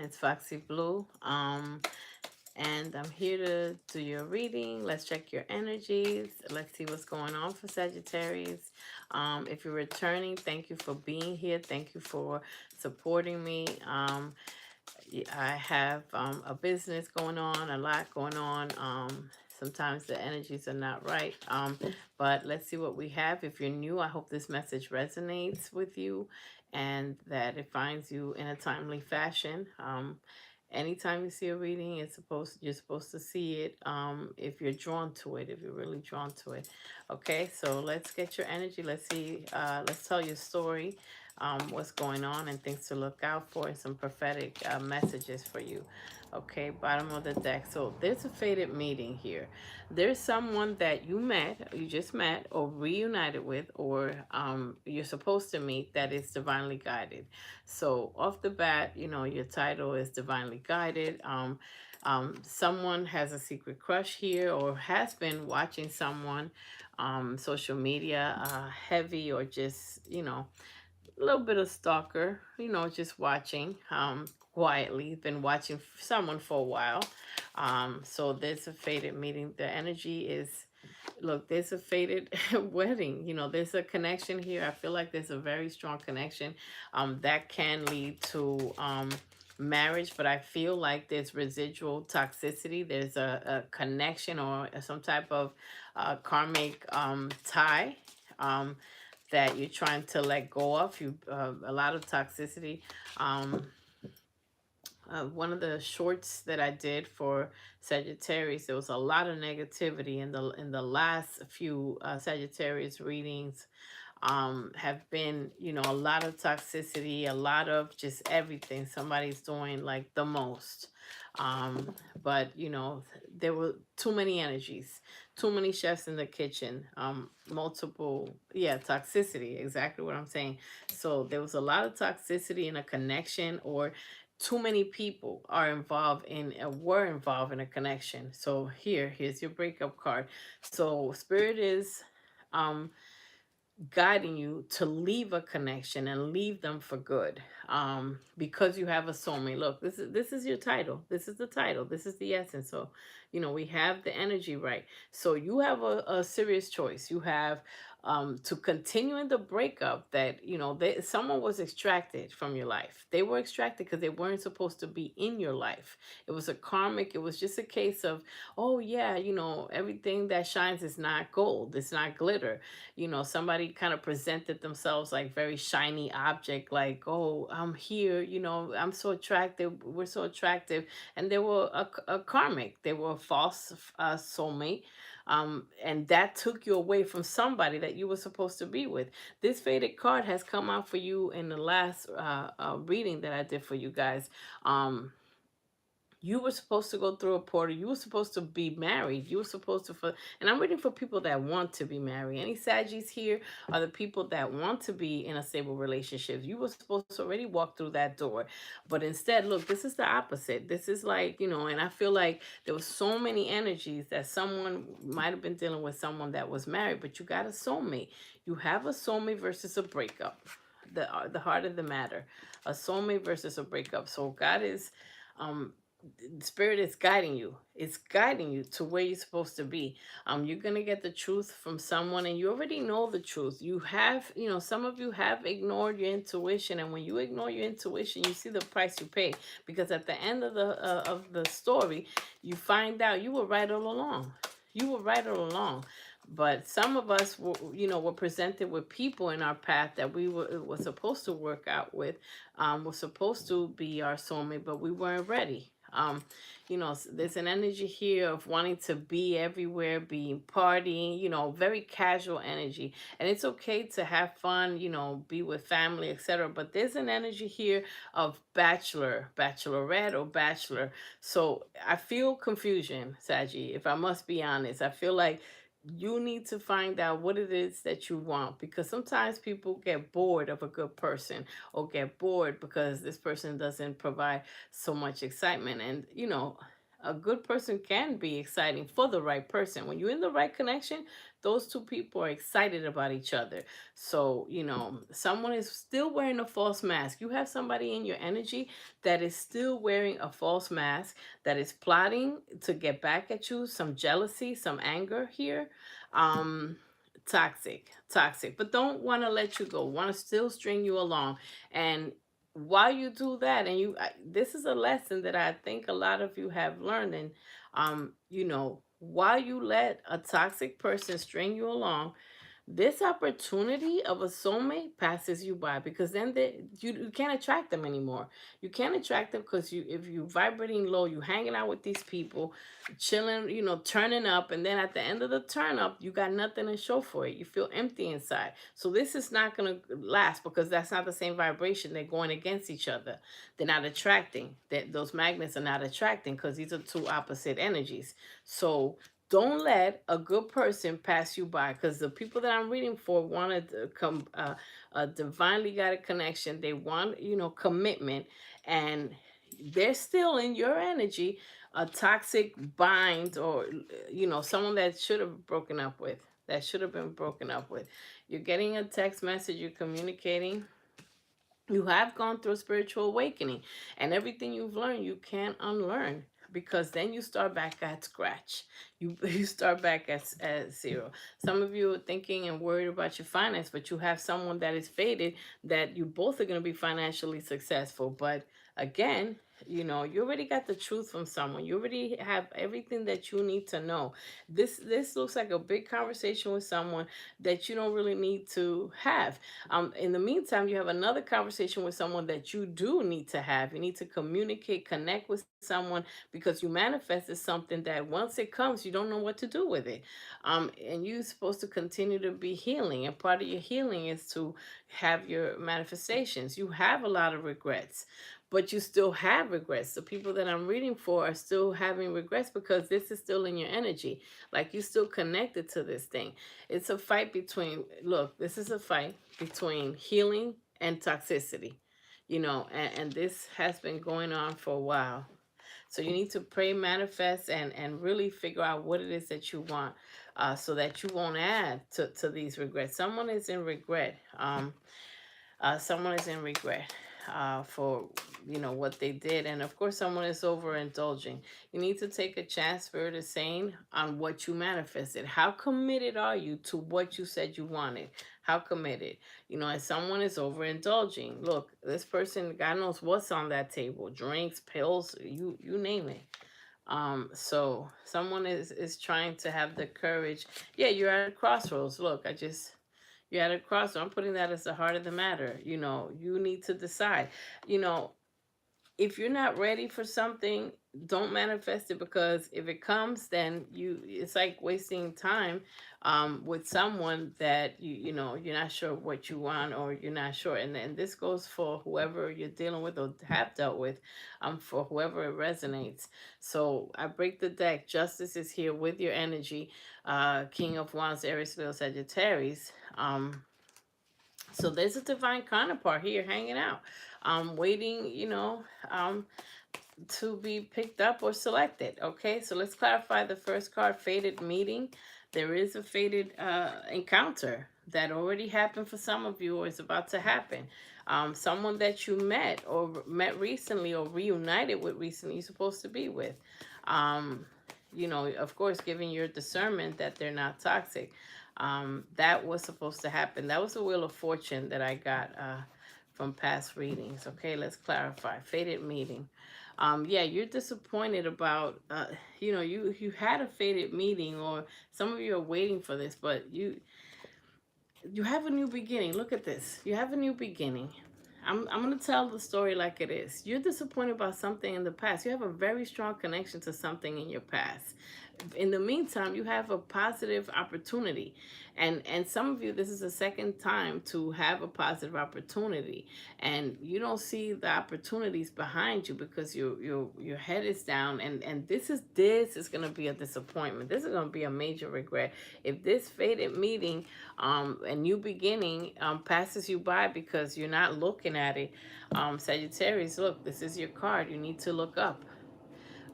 It's Foxy Blue. And I'm here to do your reading. Let's check your energies. Let's see what's going on for Sagittarius. If you're returning, thank you for being here. Thank you for supporting me. I have a business going on, a lot going on. Sometimes the energies are not right. But let's see what we have. If you're new, I hope this message resonates with you and that it finds you in a timely fashion. Anytime you see a reading, you're supposed to see it. If you're drawn to it, if you're really drawn to it. Okay, so let's get your energy. Let's see. Let's tell your story, what's going on and things to look out for, and some prophetic messages for you. Okay, bottom of the deck. So there's a fated meeting here. There's someone that you just met, or reunited with, or you're supposed to meet that is divinely guided. So off the bat, your title is divinely guided. Someone has a secret crush here, or has been watching someone, social media, heavy, or just, a little bit of stalker, just watching quietly, been watching someone for a while. So there's a fated meeting. The energy is, look, there's a fated wedding. There's a connection here. I feel like there's a very strong connection that can lead to marriage, but I feel like there's residual toxicity. There's a connection, or some type of karmic tie. That you're trying to let go of. A lot of toxicity. One of the shorts that I did for Sagittarius, there was a lot of negativity in the last few Sagittarius readings. Have been, a lot of toxicity, a lot of just everything. Somebody's doing like the most. But there were too many energies, too many chefs in the kitchen, multiple, yeah, toxicity, exactly what I'm saying. So there was a lot of toxicity in a connection, or too many people were involved in a connection. So here's your breakup card. So spirit is um guiding you to leave a connection and leave them for good, because you have a soulmate. Look, this is your title. This is the title. This is the essence. So we have the energy right. So you have a serious choice. You have to continue in the breakup, that someone was extracted from your life. They were extracted because they weren't supposed to be in your life. It was a karmic. It was just a case of, oh yeah, everything that shines is not gold, it's not glitter. Somebody kind of presented themselves like very shiny object, like, oh, I'm here, I'm so attractive, we're so attractive. And they were a karmic, they were a false soulmate. And that took you away from somebody that you were supposed to be with. This faded card has come out for you in the last reading that I did for you guys. You were supposed to go through a portal. You were supposed to be married. You were supposed to, and I'm waiting for people that want to be married. Any Saggies here are the people that want to be in a stable relationship. You were supposed to already walk through that door. But instead, look, this is the opposite. This is like, and I feel like there was so many energies that someone might have been dealing with someone that was married, but you got a soulmate. You have a soulmate versus a breakup. The heart of the matter. A soulmate versus a breakup. So God is, spirit is guiding you. It's guiding you to where you're supposed to be. You're gonna get the truth from someone, and you already know the truth. You have, some of you have ignored your intuition, and when you ignore your intuition, you see the price you pay. Because at the end of the story, you find out you were right all along. You were right all along. But some of us were presented with people in our path that we were supposed to work out with, were supposed to be our soulmate, but we weren't ready. There's an energy here of wanting to be everywhere, being partying, very casual energy. And it's okay to have fun, be with family, etc. But there's an energy here of bachelor, bachelorette, or bachelor. So I feel confusion, Saji, if I must be honest. I feel like you need to find out what it is that you want, because sometimes people get bored of a good person, or get bored because this person doesn't provide so much excitement. And a good person can be exciting for the right person. When you're in the right connection, those two people are excited about each other. So, you know, someone is still wearing a false mask. You have somebody in your energy that is still wearing a false mask, that is plotting to get back at you, some jealousy, some anger here. Um, toxic, but don't want to let you go, want to still string you along. And while you do that, and this is a lesson that I think a lot of you have learned. And you know, while you let a toxic person string you along, this opportunity of a soulmate passes you by, because then you can't attract them anymore. You can't attract them because if you vibrating low, you hanging out with these people, chilling, you know, turning up, and then at the end of the turn up, you got nothing to show for it. You feel empty inside. So this is not going to last, because that's not the same vibration. They're going against each other. They're not attracting. That those magnets are not attracting, because these are two opposite energies. So don't let a good person pass you by, because the people that I'm reading for wanted to come a divinely guided connection. They want, you know, commitment, and they're still in your energy, a toxic bind, or you know, someone that should have broken up with, that should have been broken up with. You're getting a text message, you're communicating, you have gone through a spiritual awakening, and everything you've learned you can't unlearn, because then you start back at scratch. You start back at zero. Some of you are thinking and worried about your finance, but you have someone that is fated, that you both are going to be financially successful. But again, you know, you already got the truth from someone. You already have everything that you need to know. This looks like a big conversation with someone that you don't really need to have. In the meantime, you have another conversation with someone that you do need to have. You need to communicate, connect with someone, because you manifested something that once it comes, you don't know what to do with it. And you're supposed to continue to be healing. And part of your healing is to have your manifestations. You have a lot of regrets, but you still have regrets. The people that I'm reading for are still having regrets, because this is still in your energy. Like, you're still connected to this thing. It's a fight between, look, this is a fight between healing and toxicity, you know, and this has been going on for a while. So you need to pray, manifest, and really figure out what it is that you want, so that you won't add to these regrets. Someone is in regret. Someone is in regret for, you know, what they did. And of course, someone is overindulging. You need to take a chance, Spirit is saying, on what you manifested. How committed are you to what you said you wanted? How committed? You know, and someone is overindulging. Look, this person, God knows what's on that table: drinks, pills, you name it. So someone is trying to have the courage. Yeah, you're at a crossroads. Look, you're at a crossroads. I'm putting that as the heart of the matter. You know, you need to decide. You know, if you're not ready for something, don't manifest it, because if it comes, then it's like wasting time with someone that you know, you're not sure what you want, or you're not sure. And this goes for whoever you're dealing with or have dealt with, for whoever it resonates. So I break the deck. Justice is here with your energy. King of Wands, Aries, Leo, Sagittarius. So there's a divine counterpart here hanging out, waiting, you know, to be picked up or selected. Okay, so let's clarify the first card, fated meeting. There is a fated encounter that already happened for some of you, or is about to happen. Someone that you met or met recently, or reunited with recently, you're supposed to be with. You know, of course, giving your discernment that they're not toxic. That was supposed to happen. That was the Wheel of Fortune that I got from past readings. Okay, let's clarify. Fated meeting. Yeah, you're disappointed about, you know, you had a fated meeting, or some of you are waiting for this, but you have a new beginning. Look at this. You have a new beginning. I'm going to tell the story like it is. You're disappointed about something in the past. You have a very strong connection to something in your past. In the meantime, you have a positive opportunity. And some of you, this is the second time to have a positive opportunity. And you don't see the opportunities behind you, because your head is down. And this is going to be a disappointment. This is going to be a major regret. If this fated meeting, a new beginning, passes you by because you're not looking at it, Sagittarius, look, this is your card. You need to look up.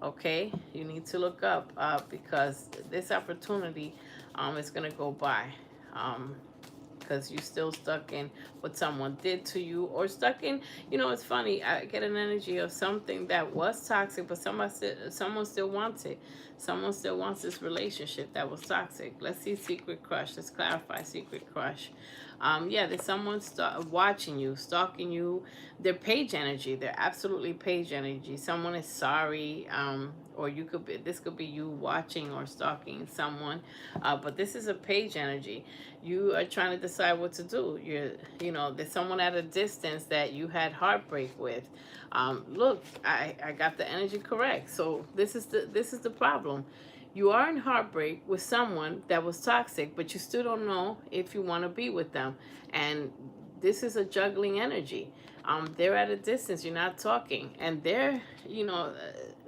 Okay, you need to look up because this opportunity is going to go by. Because you're still stuck in what someone did to you, or stuck in, it's funny, I get an energy of something that was toxic, but someone still wants it. Someone still wants this relationship that was toxic. Let's see secret crush. Let's clarify secret crush. Yeah, there's someone watching you, stalking you. They're page energy. They're absolutely page energy. Someone is sorry, or this could be you watching or stalking someone, but this is a page energy. You are trying to decide what to do. There's someone at a distance that you had heartbreak with. Look, I got the energy correct. So this is the problem. You are in heartbreak with someone that was toxic, but you still don't know if you want to be with them. And this is a juggling energy. They're at a distance. You're not talking, and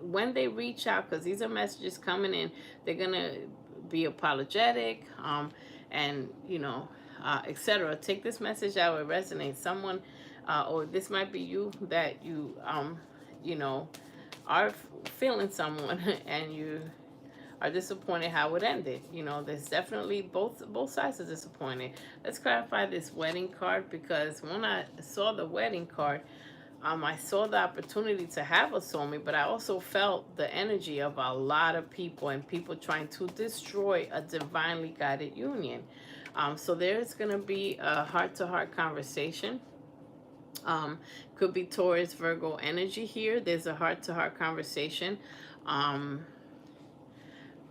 when they reach out, because these are messages coming in, they're gonna be apologetic, and etc. Take this message out. It resonates. Someone, or this might be you, that you know, are feeling someone, and you are disappointed how it ended. There's definitely both sides are disappointed. Let's clarify this wedding card, because when I saw the wedding card, I saw the opportunity to have a soulmate, but I also felt the energy of a lot of people, and people trying to destroy a divinely guided union. So there's going to be a heart-to-heart conversation. Could be Taurus, Virgo energy here. There's a heart-to-heart conversation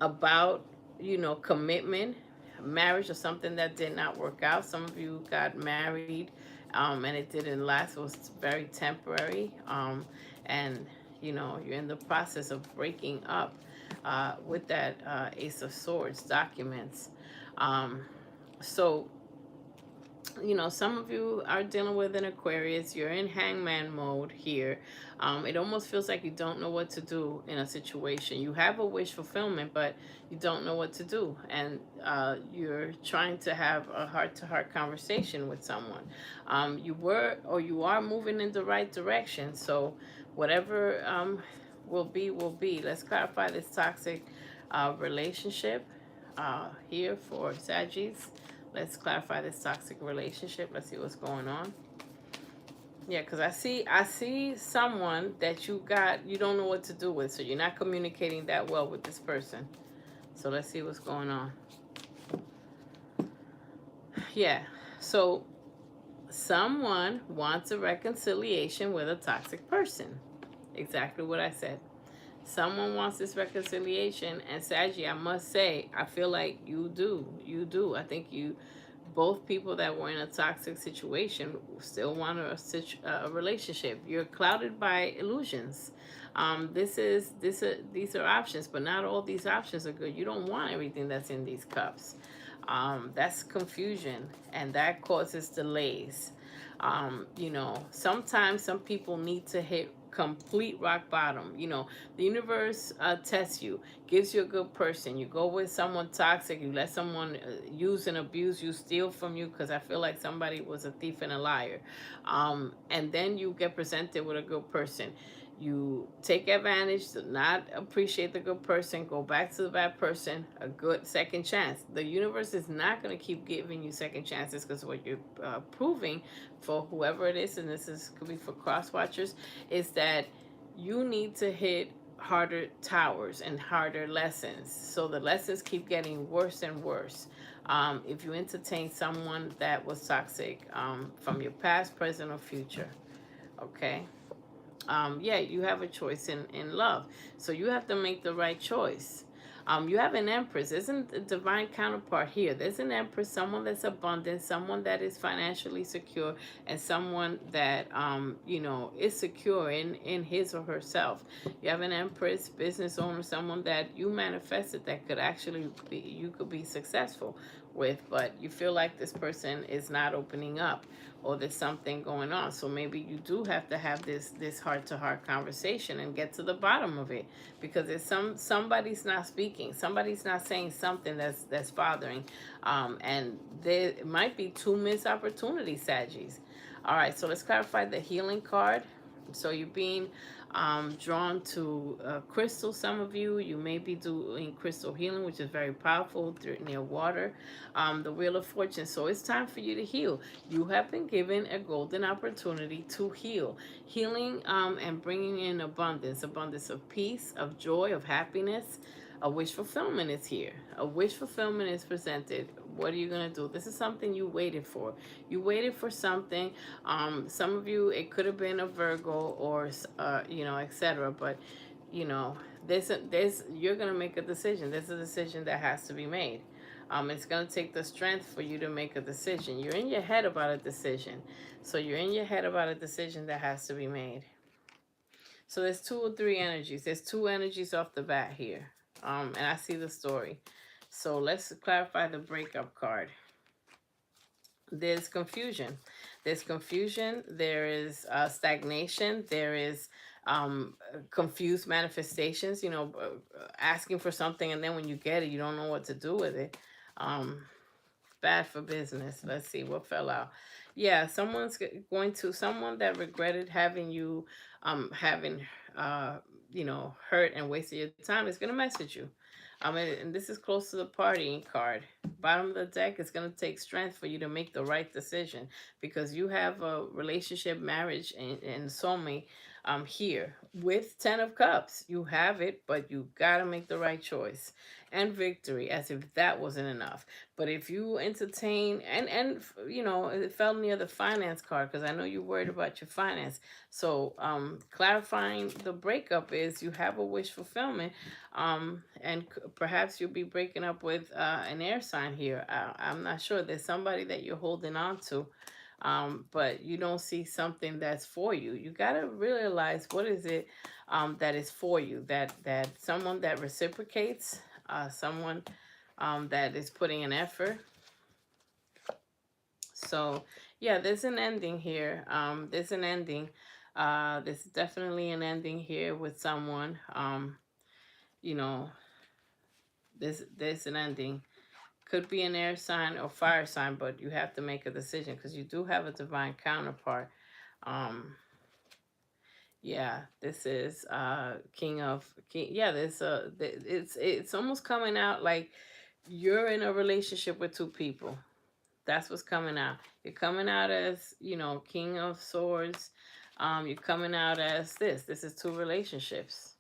about, commitment, marriage, or something that did not work out. Some of you got married, and it didn't last. It was very temporary. And, you're in the process of breaking up with that Ace of Swords documents. So some of you are dealing with an Aquarius. You're in hangman mode here. It almost feels like you don't know what to do in a situation. You have a wish fulfillment, but you don't know what to do. And you're trying to have a heart-to-heart conversation with someone. You are moving in the right direction. So whatever will be, will be. Let's clarify this toxic relationship here for Sagittarius. Let's clarify this toxic relationship. Let's see what's going on. Yeah, because I see someone that you don't know what to do with. So you're not communicating that well with this person. So let's see what's going on. Yeah, so someone wants a reconciliation with a toxic person. Exactly what I said. Someone wants this reconciliation, and Saggy, I must say, I feel like you do. You do. I think both people that were in a toxic situation still want a relationship. You're clouded by illusions. These are options, but not all these options are good. You don't want everything that's in these cups. That's confusion, and that causes delays. Sometimes some people need to hit complete rock bottom. The universe tests you, gives you a good person. You go with someone toxic, you let someone use and abuse you, steal from you, because I feel like somebody was a thief and a liar. And then you get presented with a good person. You take advantage, to not appreciate the good person, go back to the bad person, a good second chance. The universe is not going to keep giving you second chances, because what you're proving for whoever it is, and could be for cross watchers, is that you need to hit harder towers and harder lessons. So the lessons keep getting worse and worse. If you entertain someone that was toxic from your past, present, or future, okay? Yeah, you have a choice in love. So you have to make the right choice. You have an empress. Isn't a divine counterpart here? There's an empress, someone that's abundant, someone that is financially secure, and someone that, is secure in his or herself. You have an empress, business owner, someone that you manifested that could actually you could be successful with, but you feel like this person is not opening up, or there's something going on. So maybe you do have to have this heart-to-heart conversation and get to the bottom of it, because it's somebody's not speaking, somebody's not saying something that's bothering, and there might be two missed opportunities, Saggies. All right, so let's clarify the healing card. So you're being drawn to crystal. Some of you may be doing crystal healing, which is very powerful near water. The Wheel of Fortune. So it's time for you to heal. You have been given a golden opportunity to heal. Healing and bringing in abundance. Abundance of peace, of joy, of happiness. A wish fulfillment is here. A wish fulfillment is presented. What are you going to do? This is something you waited for. You waited for something. Some of you, it could have been a Virgo or, etc. But, you know, you're going to make a decision. There's a decision that has to be made. It's going to take the strength for you to make a decision. You're in your head about a decision. So you're in your head about a decision that has to be made. So there's 2 or 3 energies. There's 2 energies off the bat here. And I see the story. So let's clarify the breakup card. There's confusion. There's confusion. There is stagnation. There is confused manifestations, asking for something, and then when you get it, you don't know what to do with it. Bad for business. Let's see what fell out. Yeah, someone that regretted having you, having, hurt and wasted your time is going to message you. And this is close to the partying card. Bottom of the deck, it's going to take strength for you to make the right decision, because you have a relationship, marriage, and soulmate here with 10 of Cups. You have it, but you got to make the right choice. And victory, as if that wasn't enough. But if you entertain, and it fell near the finance card, because I know you're worried about your finance. So clarifying the breakup is you have a wish fulfillment, and perhaps you'll be breaking up with an air sign here. I'm not sure. There's somebody that you're holding on to, but you don't see something that's for you. You got to realize what is it that is for you, that someone that reciprocates, someone that is putting an effort. So yeah, there's an ending here. There's an ending. There's definitely an ending here with someone. You know, there's an ending. Could be an air sign or fire sign, but you have to make a decision, because you do have a divine counterpart. Yeah, this is King. Yeah, it's almost coming out like you're in a relationship with 2 people. That's what's coming out. You're coming out as, King of Swords. You're coming out as this. This is 2 relationships.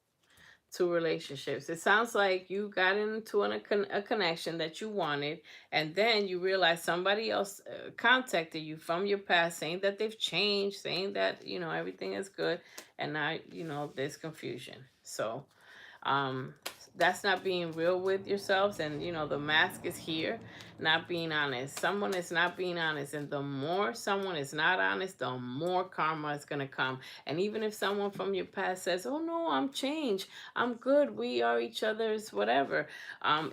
2 relationships. It sounds like you got into a connection that you wanted, and then you realize somebody else contacted you from your past, saying that they've changed, saying that, everything is good, and now, there's confusion. So that's not being real with yourselves, and the mask is here, not being honest. Someone is not being honest, and the more someone is not honest, the more karma is going to come. And even if someone from your past says, oh no, I'm changed, I'm good, we are each other's whatever,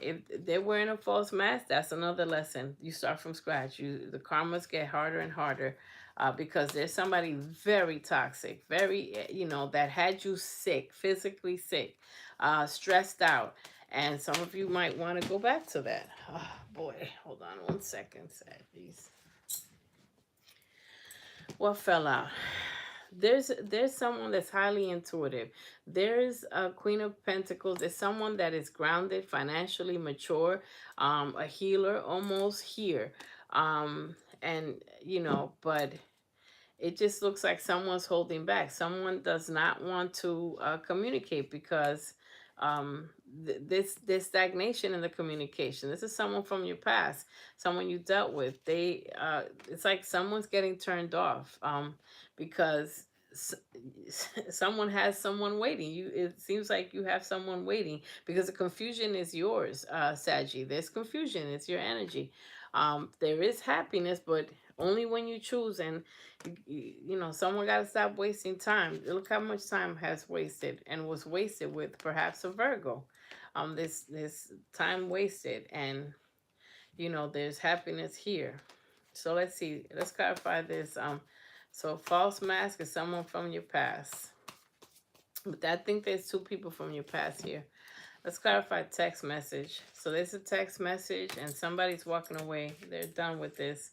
if they're wearing a false mask, that's another lesson. You start from scratch. The karmas get harder and harder, because there's somebody very toxic, very, that had you sick, physically sick, stressed out. And some of you might want to go back to that. Oh boy, hold on 1 second, Saddies. What fell out? There's someone that's highly intuitive. There's a Queen of Pentacles. There's someone that is grounded, financially mature, a healer almost here. And but it just looks like someone's holding back. Someone does not want to communicate, because this stagnation in the communication. This is someone from your past, someone you dealt with. It's like someone's getting turned off, because someone has someone waiting. It seems like you have someone waiting, because the confusion is yours, Saggy. There's confusion. It's your energy. There is happiness, but only when you choose. And someone got to stop wasting time. Look how much time has wasted and was wasted with perhaps a Virgo. This time wasted, and there's happiness here. So let's see. Let's clarify this. So false mask is someone from your past, but I think there's 2 people from your past here. Let's clarify text message. So there's a text message, and somebody's walking away. They're done with this.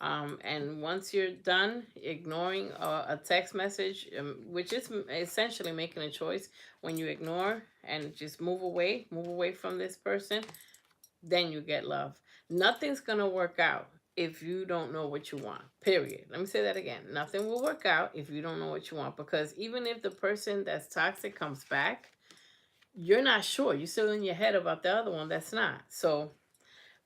And once you're done ignoring a text message, which is essentially making a choice, when you ignore and just move away from this person, then you get love. Nothing's gonna work out if you don't know what you want. Period. Let me say that again. Nothing will work out if you don't know what you want, because even if the person that's toxic comes back, you're not sure. You're still in your head about the other one that's not. So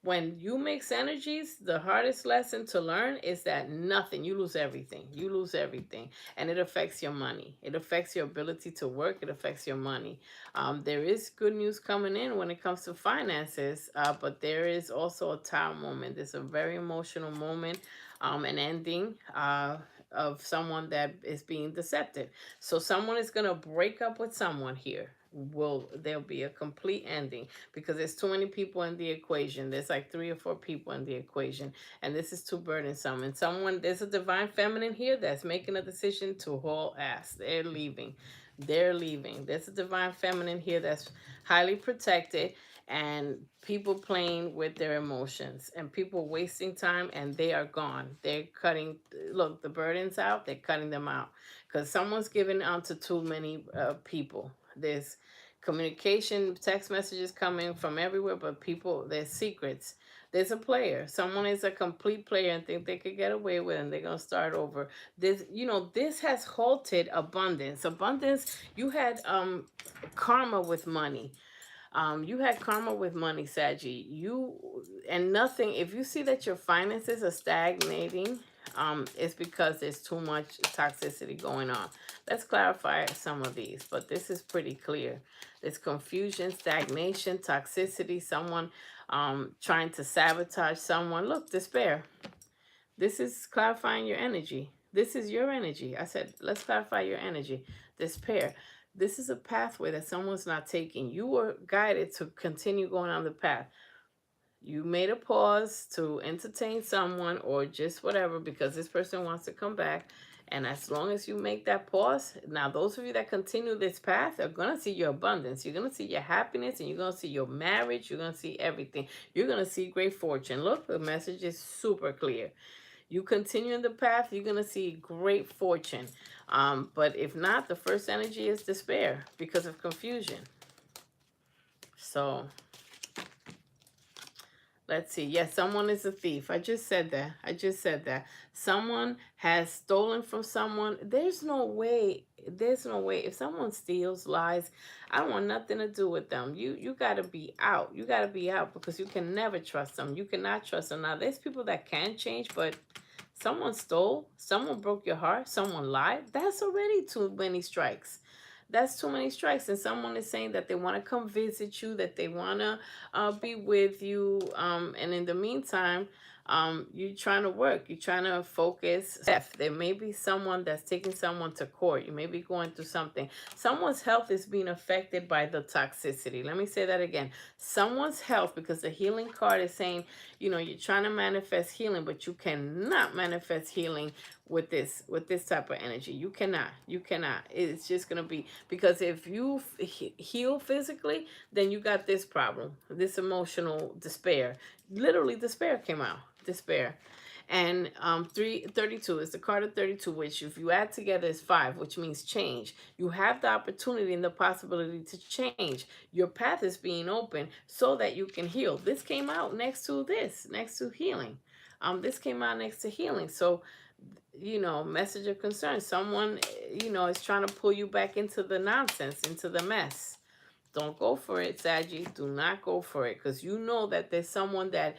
when you mix energies, the hardest lesson to learn is that nothing, you lose everything. You lose everything. And it affects your money. It affects your ability to work. It affects your money. There is good news coming in when it comes to finances, but there is also a tower moment. There's a very emotional moment, an ending of someone that is being deceptive. So someone is going to break up with someone here. There'll be a complete ending, because there's too many people in the equation. There's like 3 or 4 people in the equation, and this is too burdensome. And there's a divine feminine here that's making a decision to haul ass. They're leaving. They're leaving. There's a divine feminine here that's highly protected, and people playing with their emotions, and people wasting time, and they are gone. They're cutting, look, the burden's out. They're cutting them out because someone's giving out to too many people. There's communication, text messages coming from everywhere, but people, there's secrets. There's a player. Someone is a complete player and think they could get away with it, and they're going to start over. This has halted abundance. Abundance, you had karma with money. You had karma with money, Saggy. And nothing, if you see that your finances are stagnating, it's because there's too much toxicity going on. Let's clarify some of these, but this is pretty clear. There's confusion, stagnation, toxicity, someone trying to sabotage someone. Look, despair. This is clarifying your energy. This is your energy. I said, let's clarify your energy. Despair. This is a pathway that someone's not taking. You were guided to continue going on the path. You made a pause to entertain someone or just whatever because this person wants to come back. And as long as you make that pause, now those of you that continue this path are going to see your abundance. You're going to see your happiness, and you're going to see your marriage. You're going to see everything. You're going to see great fortune. Look, the message is super clear. You continue in the path, you're going to see great fortune. But if not, the first energy is despair because of confusion. So let's see. Yes, someone is a thief. I just said that. Someone has stolen from someone. There's no way. If someone steals, lies, I don't want nothing to do with them. You got to be out. You got to be out because you can never trust them. You cannot trust them. Now, there's people that can change, but someone stole, someone broke your heart, someone lied. That's already too many strikes. That's too many strikes. And someone is saying that they want to come visit you, that they want to be with you. And in the meantime, you're trying to work. You're trying to focus. There may be someone that's taking someone to court. You may be going through something. Someone's health is being affected by the toxicity. Let me say that again. Someone's health, because the healing card is saying, you're trying to manifest healing, but you cannot manifest healing with this type of energy. You cannot. It's just going to be, because if you heal physically, then you got this problem, this emotional despair. Literally, despair came out. Despair. And 32 is the card of 32, which if you add together is 5, which means change. You have the opportunity and the possibility to change. Your path is being open so that you can heal. This came out next to healing. This came out next to healing. So, message of concern. Someone, is trying to pull you back into the nonsense, into the mess. Don't go for it, Saggy. Do not go for it, because you know that there's someone that,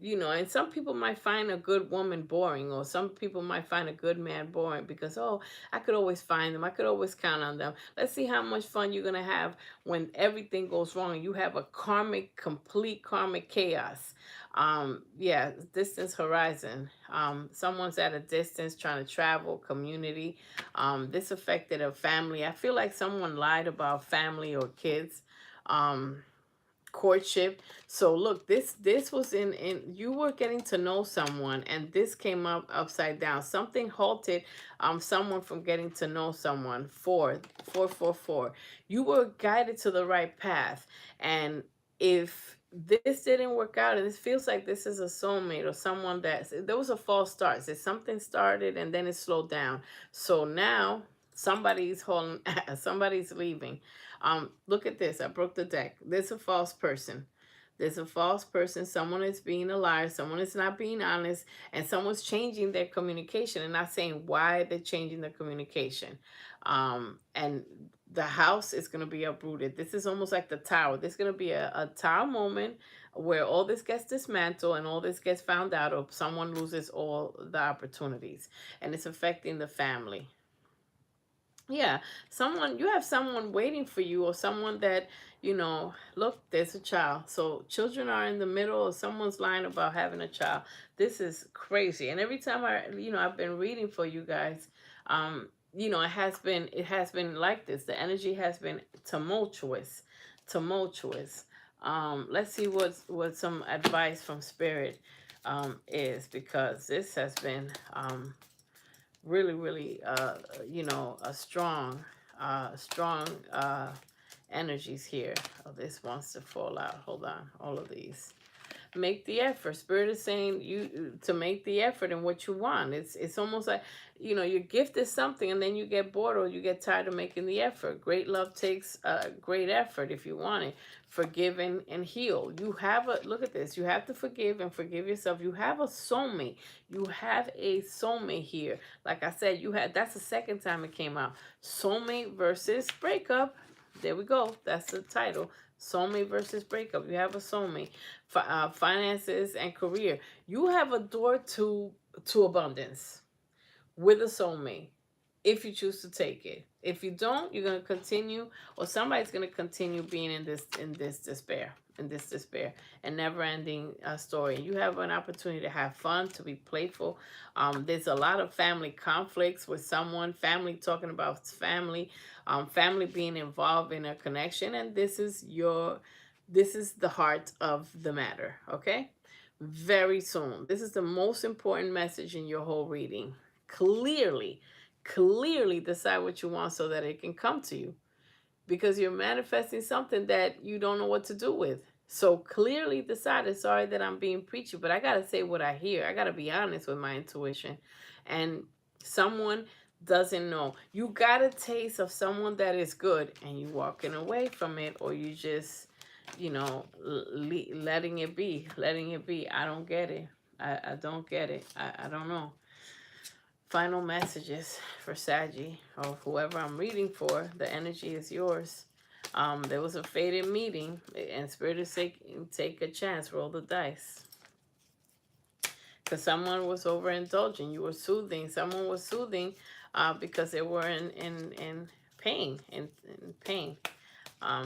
and some people might find a good woman boring, or some people might find a good man boring because, oh, I could always find them. I could always count on them. Let's see how much fun you're going to have when everything goes wrong and you have a complete karmic chaos. Yeah, distance horizon. Someone's at a distance trying to travel, community. This affected a family. I feel like someone lied about family or kids. Courtship. So look, this was in you were getting to know someone, and this came up upside down. Something halted someone from getting to know someone. 4. You were guided to the right path, and if this didn't work out, and this feels like this is a soulmate or someone that there was a false start. So something started and then it slowed down. So now somebody's holding, somebody's leaving. Look at this. I broke the deck. There's a false person. There's a false person. Someone is being a liar. Someone is not being honest, and someone's changing their communication and not saying why they're changing their communication. And the house is going to be uprooted. This is almost like the tower. There's going to be a tower moment where all this gets dismantled and all this gets found out, or someone loses all the opportunities, and it's affecting the family. Yeah, someone, you have someone waiting for you, or someone that, look, there's a child. So children are in the middle, or someone's lying about having a child. This is crazy. And every time I've been reading for you guys, it has been like this. The energy has been tumultuous, tumultuous. Let's see what some advice from spirit is, because this has been really, really, a strong energies here. Oh, this wants to fall out. Hold on, all of these. Make the effort. Spirit is saying you to make the effort in what you want. It's almost like, your gift is something, and then you get bored or you get tired of making the effort. Great love takes great effort if you want it. Forgive and heal. You have a look at this. You have to forgive and forgive yourself. You have a soulmate. You have a soulmate here. Like I said, that's the second time it came out. Soulmate versus breakup. There we go. That's the title. Soulmate versus breakup. You have a soulmate. Finances and career. You have a door to abundance with a soulmate, if you choose to take it. If you don't, you're going to continue, or somebody's going to continue being in this despair and never ending story. You have an opportunity to have fun, to be playful. There's a lot of family conflicts with someone, family talking about family, family being involved in a connection, and this is the heart of the matter. Okay, very soon. This is the most important message in your whole reading. Clearly decide what you want so that it can come to you, because you're manifesting something that you don't know what to do with. So clearly decide. Sorry that I'm being preachy, but I gotta say what I hear. I gotta be honest with my intuition. And someone doesn't know. You got a taste of someone that is good, and you walking away from it, or you just, letting it be. I don't get it. I don't get it. I don't know. Final messages for Saggy, or whoever I'm reading for. The energy is yours. There was a fated meeting, and Spirit is saying, take a chance, roll the dice. Because someone was overindulging. You were soothing. Someone was soothing because they were in pain. In pain.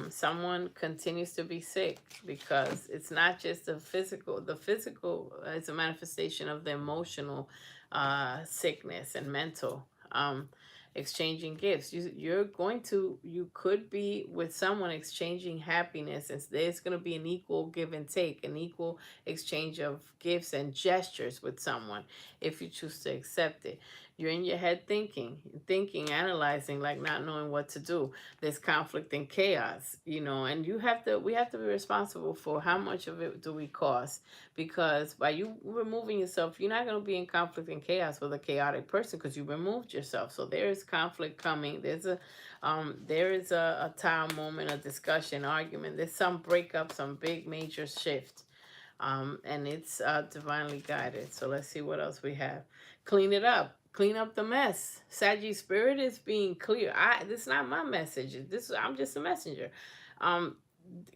Someone continues to be sick, because it's not just the physical. The physical is a manifestation of the emotional sickness and mental. Exchanging gifts. You could be with someone exchanging happiness, and there's going to be an equal give and take, an equal exchange of gifts and gestures with someone, if you choose to accept it. You're in your head thinking, analyzing, like not knowing what to do. There's conflict and chaos, and we have to be responsible for how much of it do we cause, because by you removing yourself, you're not going to be in conflict and chaos with a chaotic person, because you removed yourself. So there is conflict coming. There is a time moment, a discussion, argument. There's some breakup, some big major shift. And it's divinely guided. So let's see what else we have. Clean it up. Clean up the mess. Saggy Spirit is being clear. This is not my message. I'm just a messenger.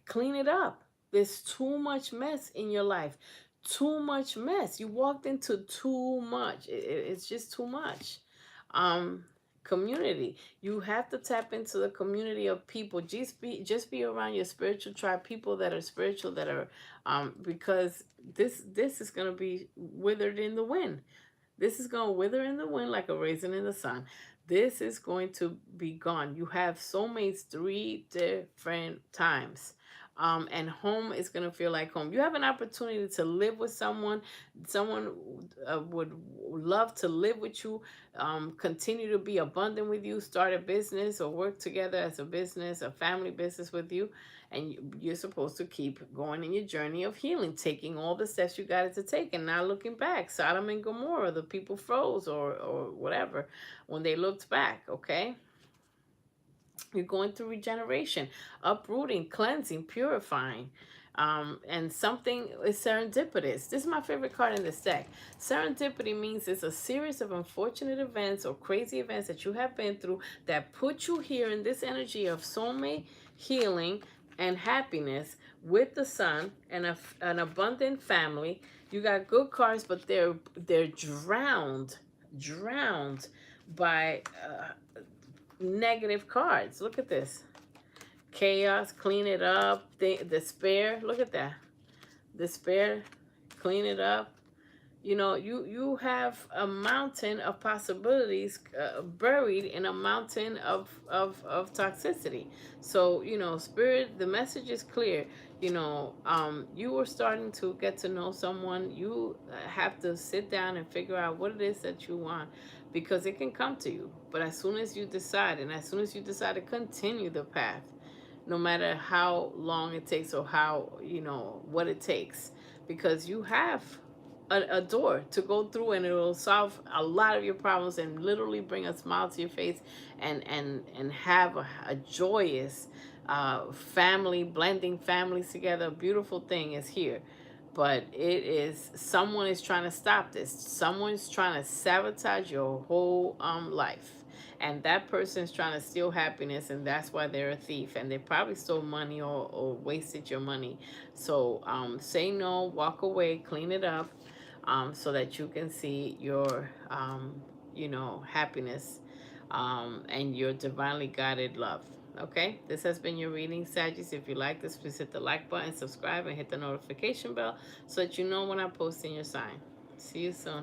Clean it up. There's too much mess in your life. Too much mess. You walked into too much. It's just too much. Community. You have to tap into the community of people. Just be around your spiritual tribe, people that are spiritual, that are because this is going to be withered in the wind. This is going to wither in the wind like a raisin in the sun. This is going to be gone. You have soulmates 3 different times. And home is going to feel like home. You have an opportunity to live with someone. Someone would love to live with you, continue to be abundant with you, start a business or work together as a business, a family business with you. And you're supposed to keep going in your journey of healing, taking all the steps you got to take and not looking back. Sodom and Gomorrah, the people froze or whatever when they looked back, okay? You're going through regeneration, uprooting, cleansing, purifying. And something is serendipitous. This is my favorite card in this deck. Serendipity means it's a series of unfortunate events or crazy events that you have been through that put you here in this energy of soulmate, healing, and happiness with the sun and an abundant family. You got good cards, but they're drowned by negative cards. Look at this. Chaos, clean it up. Despair, look at that. Despair, clean it up. You know, you have a mountain of possibilities buried in a mountain of toxicity. So, you know, spirit, the message is clear. You know, you are starting to get to know someone. You have to sit down and figure out what it is that you want, because it can come to you. But as soon as you decide, and as soon as you decide to continue the path, no matter how long it takes or how, you know, what it takes, because you have a door to go through, and it will solve a lot of your problems and literally bring a smile to your face, and have a joyous family, blending families together. A beautiful thing is here. But it is, someone is trying to stop this. Someone's trying to sabotage your whole life, and that person's trying to steal happiness, and that's why they're a thief, and they probably stole money or wasted your money. So say no, walk away, clean it up, so that you can see your you know, happiness, and your divinely guided love. Okay, this has been your reading, Sagittarius. If you like this, please hit the like button, subscribe, and hit the notification bell so that you know when I post in your sign. See you soon.